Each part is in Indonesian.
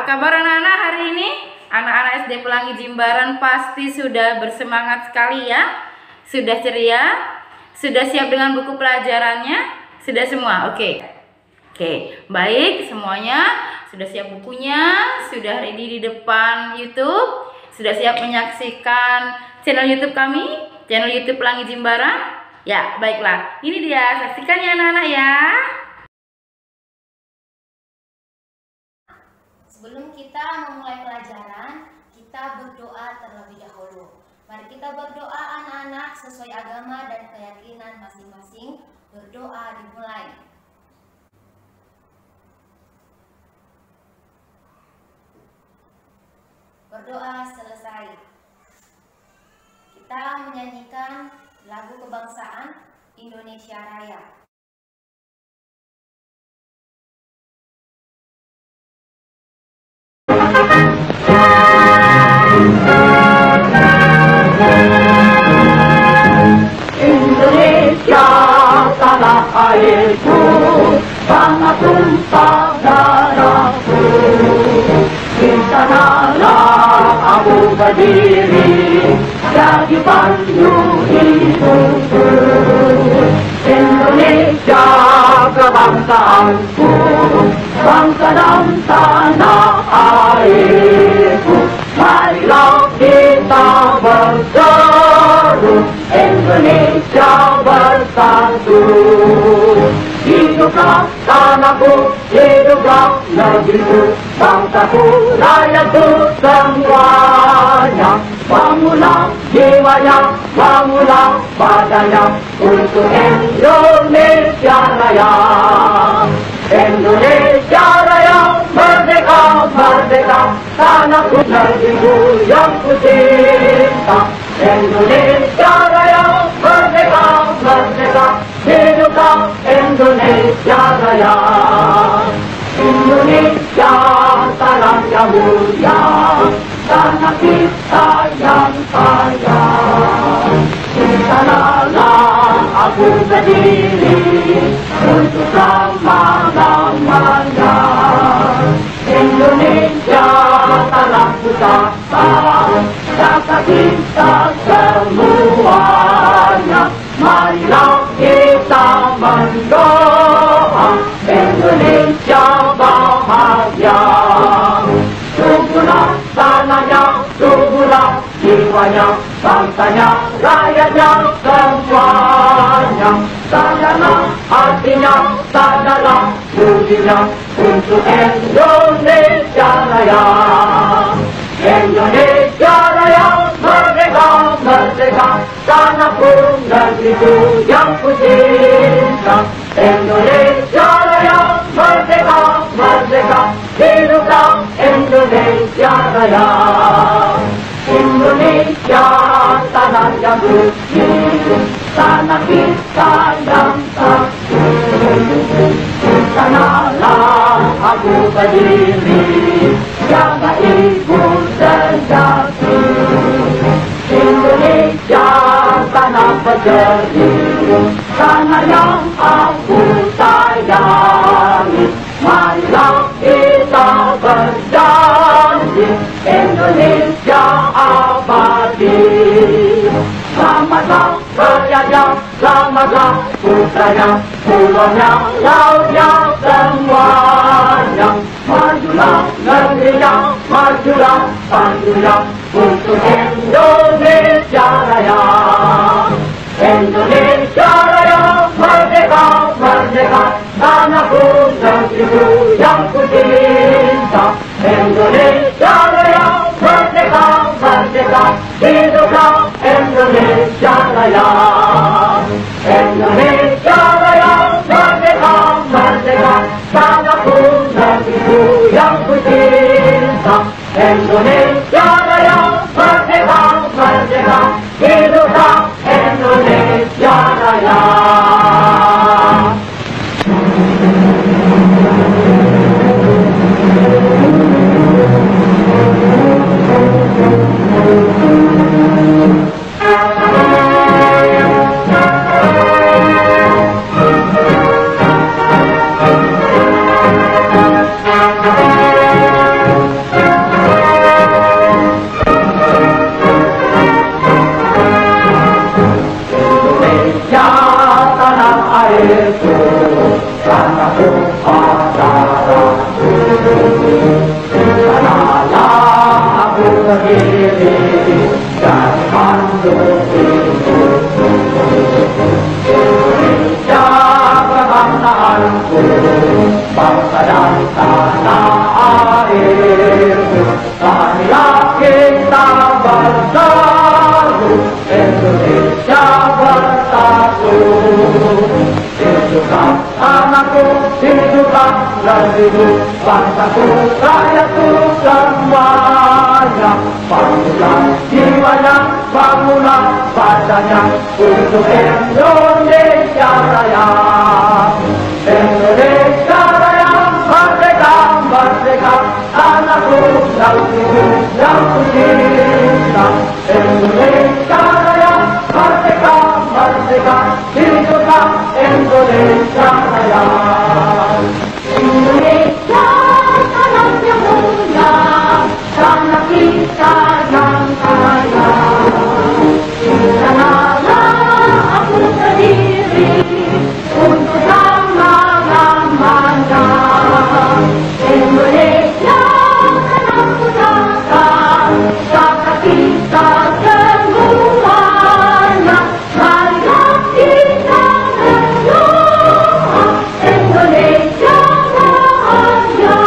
kabar anak-anak hari ini? Anak-anak SD Pelangi Jimbaran pasti sudah bersemangat sekali ya. Sudah ceria? Sudah siap dengan buku pelajarannya? Sudah semua? Oke. Baik semuanya. Sudah siap bukunya? Sudah ready di depan YouTube? Sudah siap menyaksikan channel YouTube kami? Channel YouTube Pelangi Jimbaran? Ya, baiklah. Ini dia, saksikan ya anak-anak ya. Sebelum kita memulai pelajaran, kita berdoa terlebih dahulu. Mari kita berdoa anak-anak sesuai agama dan keyakinan masing-masing. Berdoa dimulai. Berdoa selesai. Kita menyanyikan lagu kebangsaan Indonesia Raya. Indonesia tanah airku, tanah tumpah darahku. Di sanalah aku berdiri, jadi pandu hidupku. Indonesia kebangsaanku, bangsa dan tanah airku. Marilah kita berseru, Indonesia bersatu. Hiduplah tanahku, hiduplah negeriku, bangsaku, rakyatku semuanya. Bangunlah jiwanya, bangunlah badannya untuk Indonesia Raya. Indonesia Raya, merdeka, merdeka, tanahku, negeriku yang ku cinta. Indonesia Raya, merdeka, merdeka, hiduplah Indonesia Raya. Indonesia tanah yang mulia, tanah kita yang kaya. Di sanalah aku berdiri untuk selama-lamanya. Indonesia tanah pusaka, rasa kita semuanya. Marilah kita mendoa Indonesia bahagia. Suburlah tanahnya, suburlah jiwanya, bangsanya, rakyatnya semuanya. Sadarlah hatinya, sadarlah budinya untuk Indonesia Raya. Indonesia Raya, merdeka, merdeka, tanahku, negeriku yang ku cinta. Indonesia Raya, merdeka, merdeka, hiduplah Indonesia Raya. Indonesia tanah yang suci, tanah kita yang satu. Di sanalah aku berdiri, jaga ibu sejati. Indonesia tanah berjeri, tanah yang aku sayangi. Marilah kita berjanji, Indonesia abadi. Selamatlah rakyatnya, selamatlah putranya, pulaunya, lautnya semuanya. Majulah negerinya, majulah pandunya untuk Indonesia Raya. Indonesia Raya, merdeka, merdeka, tanahku, negeriku yang ku cinta. Indonesia Raya, merdeka, merdeka, hiduplah Indonesia Raya. Indonesia Raya, merdeka, merdeka, tanahku, negeriku yang ku cinta. Indonesia Raya, merdeka, merdeka, hiduplah Indonesia Raya. berdiri dan mendukungku. Indonesia kebangsaanku, bangsa dan tanah airku. Marilah kita bersatu, Indonesia bersatu. Hiduplah anakku, hiduplah negeriku, bangsaku, rakyatku semuanya. Bangunlah jiwanya, bangunlah badannya untuk Indonesia Raya. Indonesia Raya, merdeka, merdeka, anakku, negeriku yang kucinta. Indonesia Raya, merdeka, merdeka, hiduplah Indonesia Raya. Indonesia tanah yang mulia, tanah kita yang kaya. Di sanalah aku berdiri untuk selama-lamanya. Indonesia tanah pusaka, saka kita semuanya. Marilah kita berdoa, Indonesia bahagia.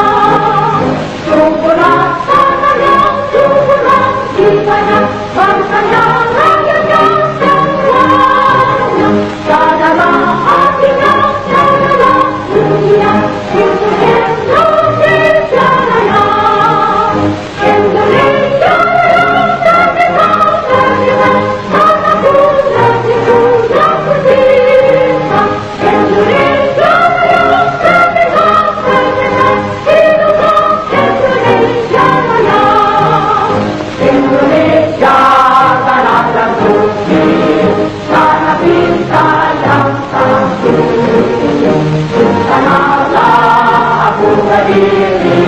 Suburlah tanahnya, suburlah jiwanya, bangsanya, rakyatnya semuanya. Sadarlah hatinya, sadarlah dunia, untuk Indonesia Raya. Indonesia Raya, merdeka, merdeka, anakku, negeriku yang kucinta. Indonesia Raya, merdeka, merdeka, hiduplah Indonesia Raya. Indonesia tanah dan suci, tanah kita yang satu. Sanalah aku berdiri,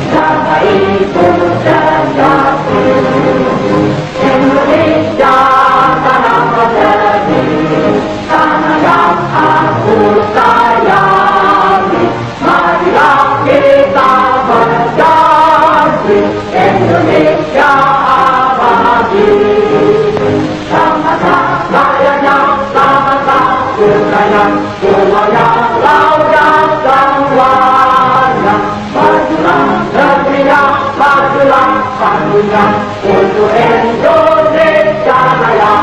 jaga ibu sejati. Indonesia tanah berdiri, tanah yang aku sayangi. Marilah kita berjanji, Indonesia abadi. Selamatlah rakyatnya, selamatlah putranya, semuanya layak semuanya. Majulah negerinya, majulah pandunya, untuk Indonesia Raya.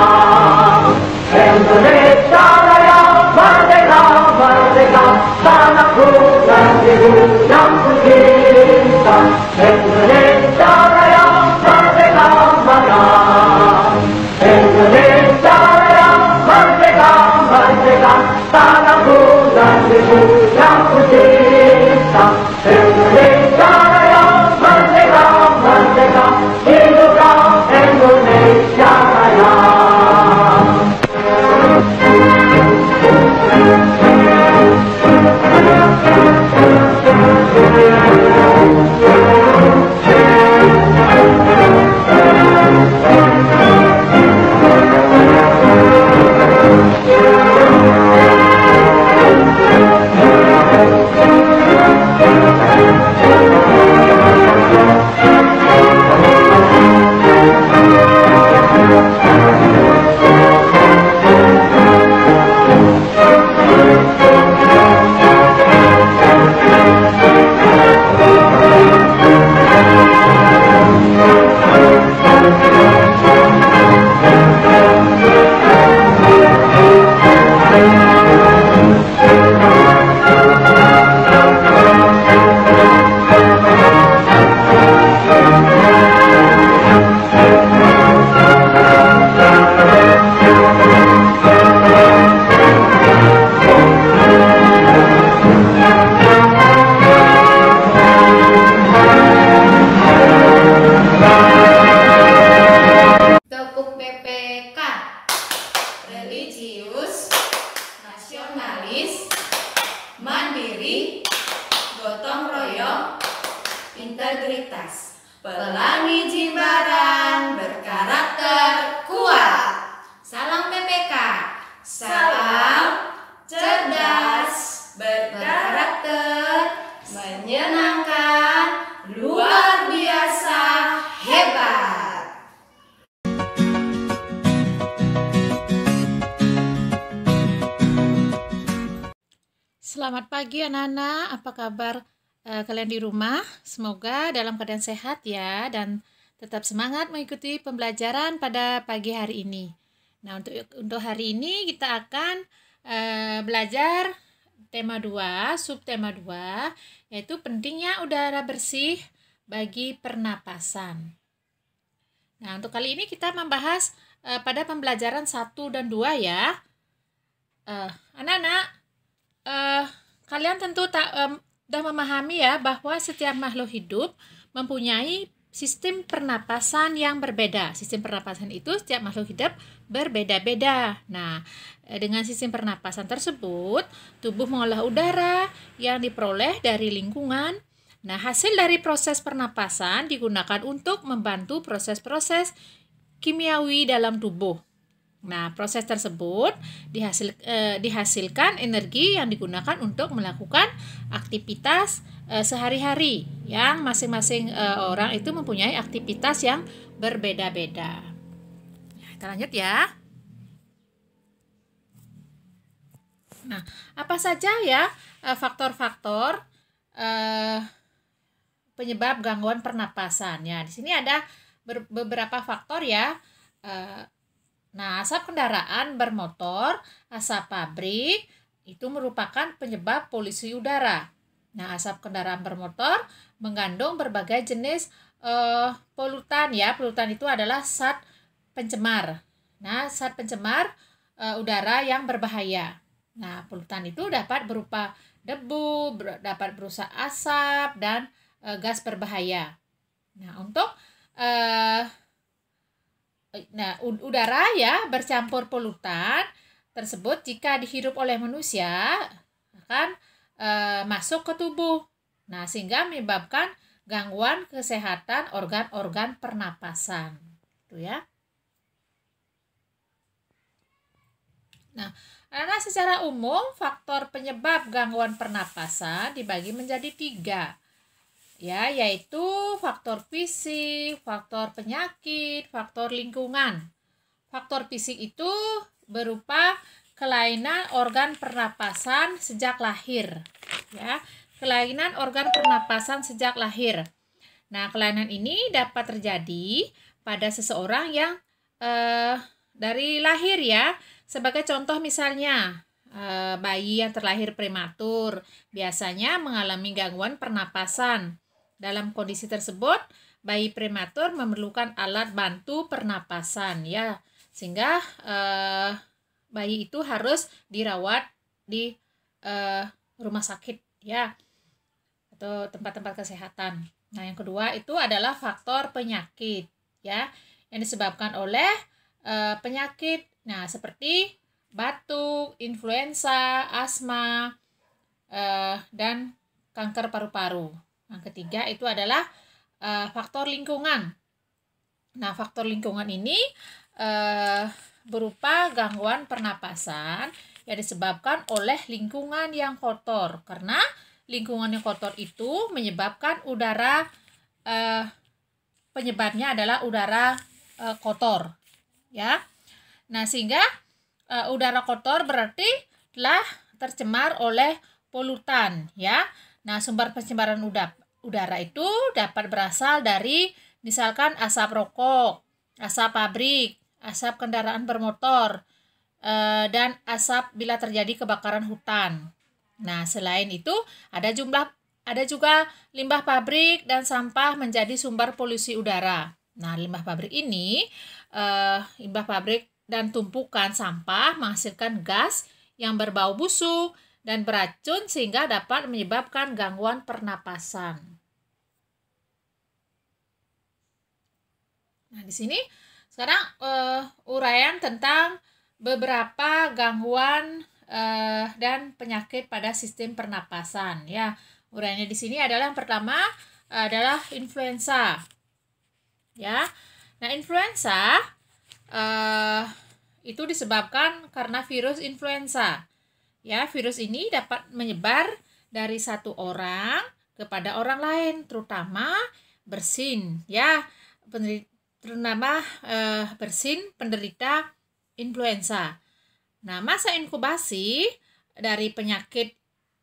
Indonesia Raya, merdeka, merdeka, tanahku, negeriku yang kucinta. Indonesia Raya, merdeka, merdeka. Indonesia Raya, merdeka, merdeka, tanahku, negeriku yang kucinta. Indonesia Raya, merdeka, merdeka, hiduplah Indonesia Raya. Selamat pagi anak-anak, apa kabar kalian di rumah? Semoga dalam keadaan sehat ya dan tetap semangat mengikuti pembelajaran pada pagi hari ini. Nah, untuk hari ini kita akan belajar tema 2, subtema 2, yaitu pentingnya udara bersih bagi pernapasan. Nah, untuk kali ini kita membahas pada pembelajaran 1 dan 2 ya. Anak-anak, kalian tentu sudah memahami ya bahwa setiap makhluk hidup mempunyai sistem pernapasan yang berbeda. Sistem pernapasan itu setiap makhluk hidup berbeda-beda. Nah, dengan sistem pernapasan tersebut, tubuh mengolah udara yang diperoleh dari lingkungan. Nah, hasil dari proses pernapasan digunakan untuk membantu proses-proses kimiawi dalam tubuh. Nah, proses tersebut dihasilkan energi yang digunakan untuk melakukan aktivitas sehari-hari, yang masing-masing orang itu mempunyai aktivitas yang berbeda-beda. Nah, kita lanjut ya. Nah, apa saja ya faktor-faktor penyebab gangguan pernapasan? Ya, di sini ada beberapa faktor ya. Nah, asap kendaraan bermotor, asap pabrik, itu merupakan penyebab polusi udara. Nah, asap kendaraan bermotor mengandung berbagai jenis polutan ya. Polutan itu adalah zat pencemar. Nah, zat pencemar udara yang berbahaya. Nah, polutan itu dapat berupa debu, dapat berupa asap, dan gas berbahaya. Nah, untuk udara ya bercampur polutan tersebut jika dihirup oleh manusia akan masuk ke tubuh. Nah, sehingga menyebabkan gangguan kesehatan organ-organ pernapasan. Itu ya. Nah, karena secara umum faktor penyebab gangguan pernapasan dibagi menjadi 3. Ya, yaitu faktor fisik, faktor penyakit, faktor lingkungan. Faktor fisik itu berupa kelainan organ pernapasan sejak lahir. Ya, kelainan organ pernapasan sejak lahir. Nah, kelainan ini dapat terjadi pada seseorang yang dari lahir ya. Sebagai contoh misalnya, bayi yang terlahir prematur biasanya mengalami gangguan pernapasan. Dalam kondisi tersebut, bayi prematur memerlukan alat bantu pernapasan ya, sehingga bayi itu harus dirawat di rumah sakit ya, atau tempat-tempat kesehatan. Nah, yang kedua itu adalah faktor penyakit ya, yang disebabkan oleh penyakit. Nah, seperti batuk, influenza, asma, dan kanker paru-paru. Yang ketiga itu adalah faktor lingkungan. Nah, faktor lingkungan ini berupa gangguan pernapasan yang disebabkan oleh lingkungan yang kotor. Karena lingkungan yang kotor itu menyebabkan udara, penyebabnya adalah udara kotor. Ya. Nah, sehingga udara kotor berarti telah tercemar oleh polutan ya. Nah, sumber pencemaran udara itu dapat berasal dari misalkan asap rokok, asap pabrik, asap kendaraan bermotor, dan asap bila terjadi kebakaran hutan. Nah, selain itu ada juga limbah pabrik dan sampah menjadi sumber polusi udara. Nah, limbah pabrik ini, limbah pabrik dan tumpukan sampah menghasilkan gas yang berbau busuk dan beracun sehingga dapat menyebabkan gangguan pernapasan. Nah, di sini sekarang uraian tentang beberapa gangguan dan penyakit pada sistem pernapasan ya. Uraiannya di sini adalah yang pertama adalah influenza. Ya. Nah, influenza itu disebabkan karena virus influenza. Ya, virus ini dapat menyebar dari satu orang kepada orang lain, terutama bersin. Ya, terutama bersin penderita influenza. Nah, masa inkubasi dari penyakit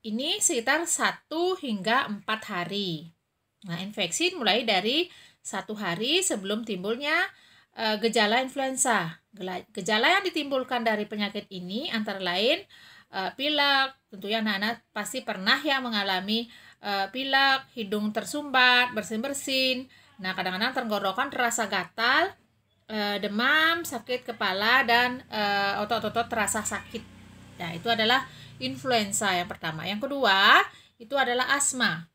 ini sekitar 1 hingga 4 hari. Nah, infeksi mulai dari 1 hari sebelum timbulnya gejala influenza. Gejala yang ditimbulkan dari penyakit ini antara lain pilek. Tentunya anak-anak pasti pernah ya mengalami pilek, hidung tersumbat, bersin-bersin. Nah, kadang-kadang tenggorokan terasa gatal, demam, sakit kepala, dan otot-otot terasa sakit. Nah, itu adalah influenza yang pertama. Yang kedua, itu adalah asma.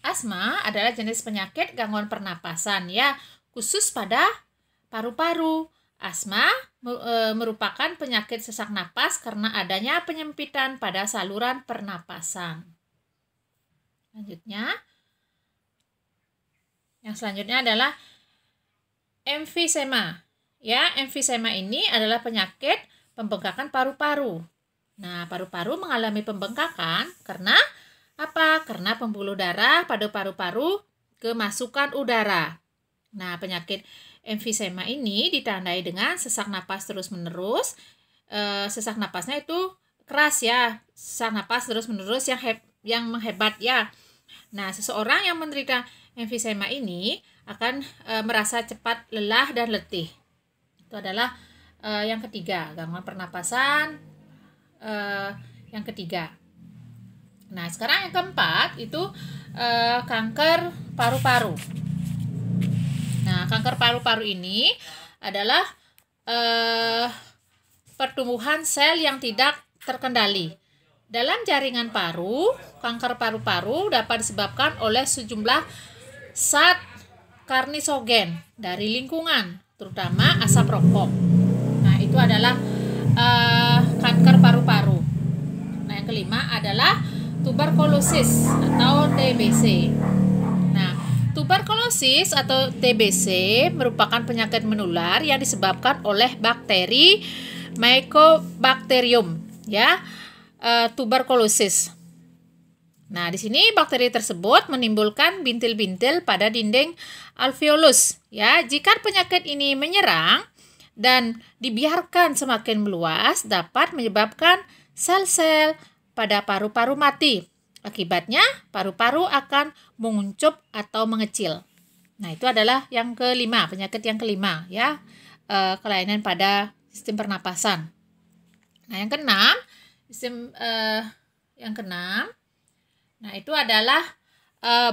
Asma adalah jenis penyakit gangguan pernapasan ya, khusus pada paru-paru. Asma merupakan penyakit sesak napas karena adanya penyempitan pada saluran pernapasan. Yang selanjutnya adalah emfisema. Ya, emfisema ini adalah penyakit pembengkakan paru-paru. Nah, paru-paru mengalami pembengkakan karena apa? Karena pembuluh darah pada paru-paru kemasukan udara. Nah, penyakit emfisema ini ditandai dengan sesak napas terus-menerus. Sesak napasnya itu keras ya, sesak napas terus-menerus yang menghebat ya. Nah, seseorang yang menderita emfisema ini akan merasa cepat lelah dan letih. Itu adalah yang ketiga, gangguan pernapasan yang ketiga. Nah, sekarang yang keempat itu kanker paru-paru. Nah, kanker paru-paru ini adalah pertumbuhan sel yang tidak terkendali. Dalam jaringan paru, kanker paru-paru dapat disebabkan oleh sejumlah zat karnisogen dari lingkungan, terutama asap rokok. Nah, itu adalah kanker paru-paru. Nah, yang kelima adalah tuberkulosis atau TBC. Nah, tuberkulosis atau TBC merupakan penyakit menular yang disebabkan oleh bakteri Mycobacterium ya, tuberkulosis. Nah, di sini bakteri tersebut menimbulkan bintil-bintil pada dinding alveolus ya. Jika penyakit ini menyerang dan dibiarkan semakin meluas, dapat menyebabkan sel-sel pada paru-paru mati. Akibatnya, paru-paru akan menguncup atau mengecil. Nah, itu adalah yang kelima, penyakit yang kelima ya, kelainan pada sistem pernapasan. Nah, yang keenam, nah itu adalah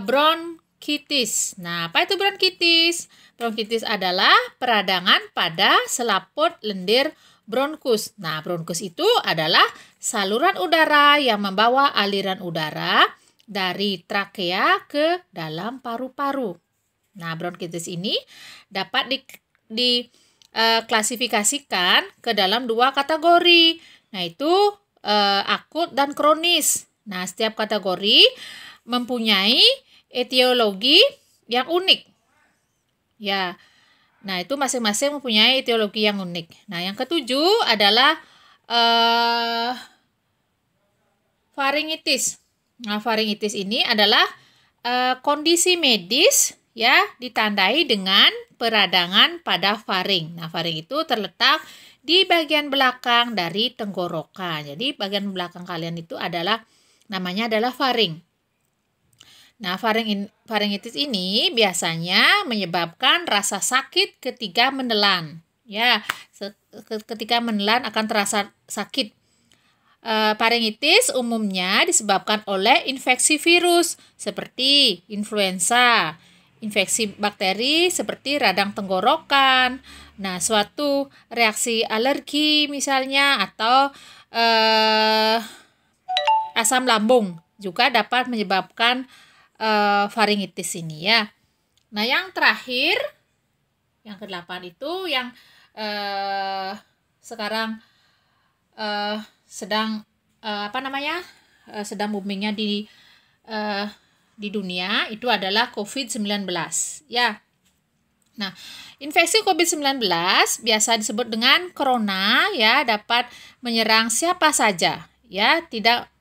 bronkitis. Nah, apa itu bronkitis? Bronkitis adalah peradangan pada selaput lendir bronkus. Nah, bronkus itu adalah saluran udara yang membawa aliran udara dari trakea ke dalam paru-paru. Nah, bronkitis ini dapat diklasifikasikan ke dalam 2 kategori. Nah, itu akut dan kronis. Nah, setiap kategori mempunyai etiologi yang unik. Ya. Nah, itu masing-masing mempunyai etiologi yang unik. Nah, yang ketujuh adalah faringitis. Nah, faringitis ini adalah kondisi medis ya, ditandai dengan peradangan pada faring. Nah, faring itu terletak di bagian belakang dari tenggorokan. Jadi, bagian belakang kalian itu namanya adalah faring. Nah, faringitis ini biasanya menyebabkan rasa sakit ketika menelan. Ya, ketika menelan akan terasa sakit. Faringitis umumnya disebabkan oleh infeksi virus seperti influenza, infeksi bakteri seperti radang tenggorokan. Nah, suatu reaksi alergi misalnya atau asam lambung juga dapat menyebabkan faringitis ini ya. Nah, yang terakhir, yang ke-8 itu yang sekarang sedang sedang boomingnya di dunia, itu adalah COVID-19 ya. Nah, infeksi COVID-19 biasa disebut dengan corona ya, dapat menyerang siapa saja ya, tidak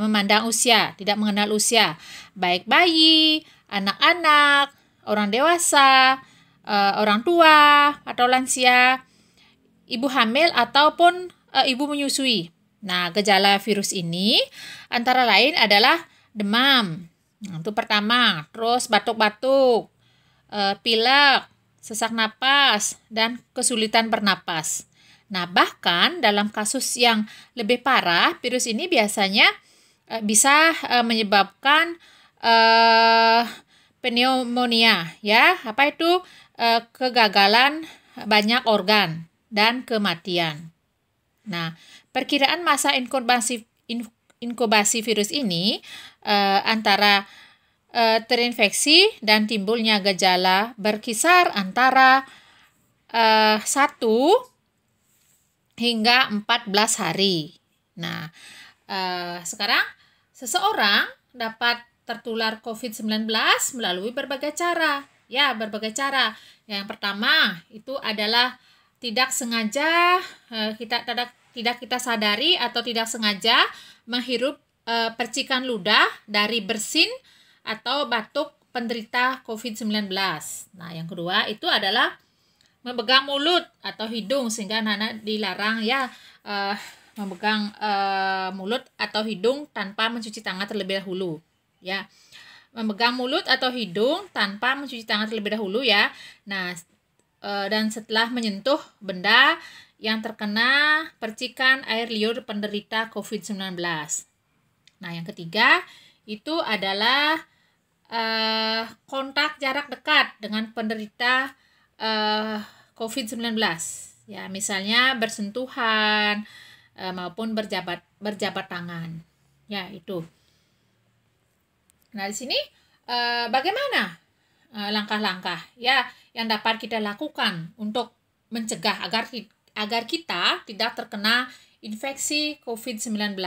memandang usia, tidak mengenal usia, baik bayi, anak-anak, orang dewasa, orang tua atau lansia, ibu hamil ataupun ibu menyusui. Nah, gejala virus ini antara lain adalah demam. Nah, itu pertama, terus batuk-batuk, pilek, sesak napas, dan kesulitan bernapas. Nah, bahkan dalam kasus yang lebih parah, virus ini biasanya bisa menyebabkan pneumonia, ya. Apa itu? Kegagalan banyak organ dan kematian. Nah, perkiraan masa inkubasi virus ini antara terinfeksi dan timbulnya gejala berkisar antara 1 hingga 14 hari. Nah, sekarang seseorang dapat tertular COVID-19 melalui berbagai cara. Ya, berbagai cara. Yang pertama itu adalah tidak sengaja tidak kita sadari atau tidak sengaja menghirup percikan ludah dari bersin atau batuk penderita COVID-19. Nah, yang kedua itu adalah memegang mulut atau hidung, sehingga anak-anak dilarang ya memegang mulut atau hidung tanpa mencuci tangan terlebih dahulu. Ya, memegang mulut atau hidung tanpa mencuci tangan terlebih dahulu ya. Nah, dan setelah menyentuh benda yang terkena percikan air liur penderita COVID-19. Nah, yang ketiga itu adalah kontak jarak dekat dengan penderita COVID-19. Ya, misalnya bersentuhan maupun berjabat tangan. Ya, itu. Nah, di sini bagaimana langkah-langkah ya yang dapat kita lakukan untuk mencegah agar kita tidak terkena infeksi COVID-19.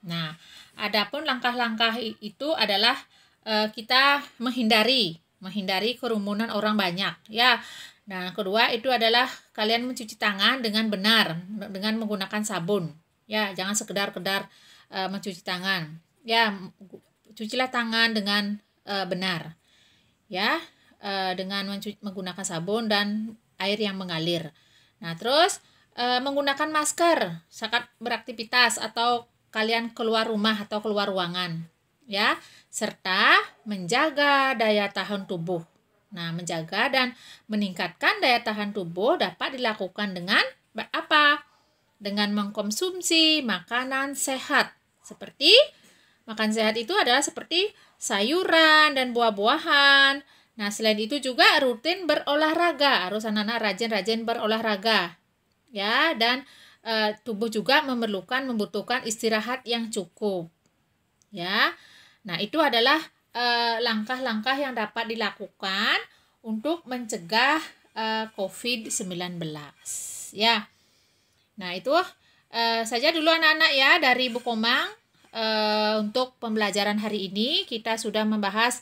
Nah, adapun langkah-langkah itu adalah kita menghindari kerumunan orang banyak ya. Nah, kedua itu adalah kalian mencuci tangan dengan benar dengan menggunakan sabun. Ya, jangan sekedar mencuci tangan. Ya, cucilah tangan dengan benar. Ya, dengan menggunakan sabun dan air yang mengalir. Nah, terus menggunakan masker saat beraktivitas atau kalian keluar rumah atau keluar ruangan. Ya, serta menjaga daya tahan tubuh. Nah, menjaga dan meningkatkan daya tahan tubuh dapat dilakukan dengan apa? Dengan mengkonsumsi makanan sehat. Seperti makan sehat itu adalah seperti sayuran dan buah-buahan. Nah, selain itu juga rutin berolahraga. Harus anak-anak rajin-rajin berolahraga. Ya, dan tubuh juga membutuhkan istirahat yang cukup. Ya. Nah, itu adalah langkah-langkah yang dapat dilakukan untuk mencegah COVID-19. Ya. Nah, itu saja dulu anak-anak ya dari Bu Komang. Untuk pembelajaran hari ini kita sudah membahas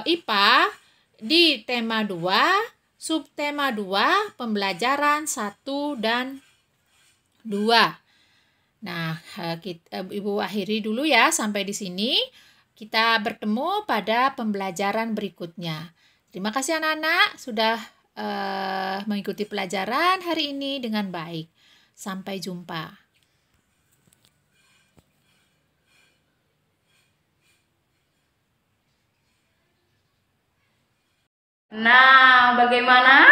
IPA di tema 2, subtema 2, pembelajaran 1 dan 2. Nah, Ibu akhiri dulu ya sampai di sini. Kita bertemu pada pembelajaran berikutnya. Terima kasih anak-anak sudah mengikuti pelajaran hari ini dengan baik. Sampai jumpa. Nah, bagaimana?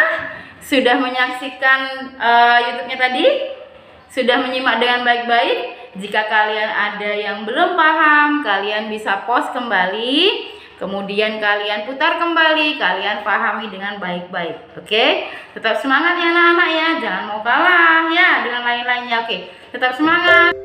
Sudah menyaksikan YouTube-nya tadi? Sudah menyimak dengan baik-baik? Jika kalian ada yang belum paham, kalian bisa pause kembali, kemudian kalian putar kembali, kalian pahami dengan baik-baik. Oke? Tetap semangat ya anak-anak ya, jangan mau kalah ya dengan lain-lainnya. Oke, tetap semangat.